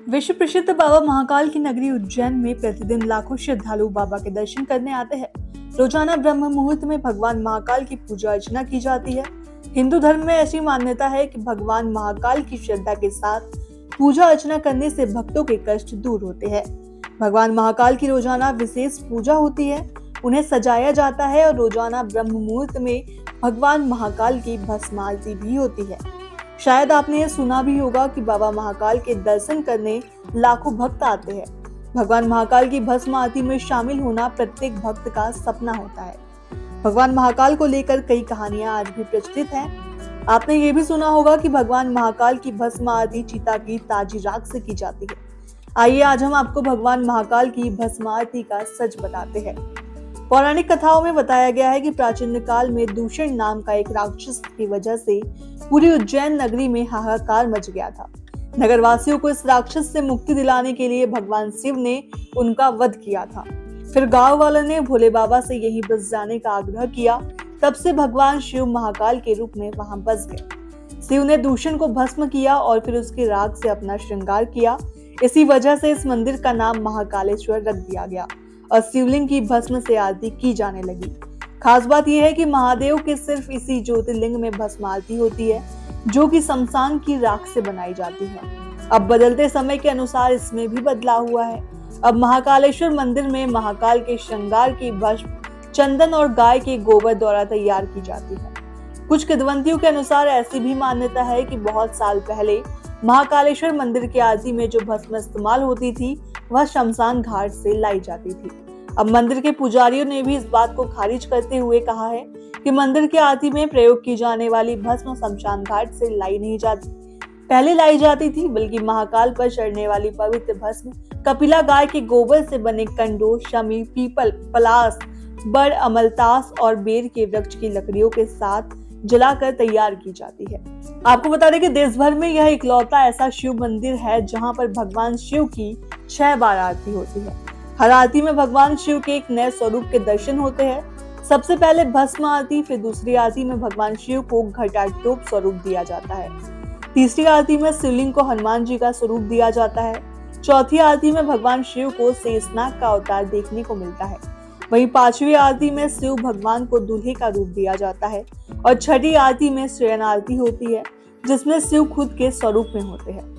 विश्व प्रसिद्ध बाबा महाकाल की नगरी उज्जैन में प्रतिदिन लाखों श्रद्धालु बाबा के दर्शन करने आते हैं। रोजाना ब्रह्म मुहूर्त में भगवान महाकाल की पूजा अर्चना की जाती है। हिंदू धर्म में ऐसी मान्यता है कि भगवान महाकाल की श्रद्धा के साथ पूजा अर्चना करने से भक्तों के कष्ट दूर होते हैं। भगवान महाकाल की रोजाना विशेष पूजा होती है, उन्हें सजाया जाता है और रोजाना ब्रह्म मुहूर्त में भगवान महाकाल की भस्म आरती भी होती है। शायद आपने ये सुना भी होगा कि बाबा महाकाल के दर्शन करने लाखों भक्त आते हैं। भगवान महाकाल की भस्म आरती में शामिल होना प्रत्येक भक्त का सपना होता है। भगवान महाकाल को लेकर कई कहानियां आज भी प्रचलित हैं। आपने ये भी सुना होगा कि भगवान महाकाल की भस्म आरती चिता की ताजी राख से की जाती है। आइए आज हम आपको भगवान महाकाल की भस्म आरती का सच बताते हैं। पौराणिक कथाओं में बताया गया है कि प्राचीन काल में दूषण नाम का एक राक्षस की वजह से पूरी उज्जैन नगरी में हाहाकार मच गया था। नगरवासियों को इस राक्षस से मुक्ति दिलाने के लिए भगवान शिव ने उनका वध किया था। फिर गांव वालों ने भोले बाबा से यहीं बस जाने का आग्रह किया। तब से भगवान शिव महाकाल के रूप में वहां बस गए। शिव ने दूषण को भस्म किया और फिर उसकी राख से अपना श्रृंगार किया। इसी वजह से इस मंदिर का नाम महाकालेश्वर रख दिया गया और शिवलिंग की भस्म से आरती की जाने लगी। खास बात यह है कि महादेव के सिर्फ इसी ज्योतिर्लिंग में भस्म आरती होती है, जो कि शमशान की राख से बनाई जाती है। अब बदलते समय के अनुसार इसमें भी बदलाव हुआ है। अब महाकालेश्वर मंदिर में महाकाल के श्रृंगार की भस्म चंदन और गाय के गोबर द्वारा तैयार की जाती है। कुछ किंवदंतियों के अनुसार ऐसी भी मान्यता है कि बहुत साल पहले महाकालेश्वर मंदिर की आरती में जो भस्म इस्तेमाल होती थी वह शमशान घाट से लाई जाती थी। अब मंदिर के पुजारियों ने भी इस बात को खारिज करते हुए कहा है कि मंदिर की आरती में प्रयोग की जाने वाली भस्म शमशान घाट से लाई नहीं जाती, पहले लाई जाती थी, बल्कि महाकाल पर चढ़ने वाली पवित्र भस्म कपिला गाय के गोबर से बने कंडों, शमी, पीपल, पलास, बड़, अमलतास और बेर के वृक्ष की लकड़ियों के साथ जलाकर तैयार की जाती है। आपको बता दें कि देश भर में यह इकलौता ऐसा शिव मंदिर है जहां पर भगवान शिव की 6 बार आरती होती है। हर आरती में भगवान शिव के एक नए स्वरूप के दर्शन होते हैं। सबसे पहले भस्म आरती, फिर दूसरी आरती में भगवान शिव को घटाटोप स्वरूप दिया जाता है। तीसरी आरती में शिवलिंग को हनुमान जी का स्वरूप दिया जाता है। चौथी आरती में भगवान शिव को शेषनाग का अवतार देखने को मिलता है। वहीं 5वीं आरती में शिव भगवान को दूल्हे का रूप दिया जाता है और 6ठी आरती में शयन आरती होती है, जिसमें शिव खुद के स्वरूप में होते हैं।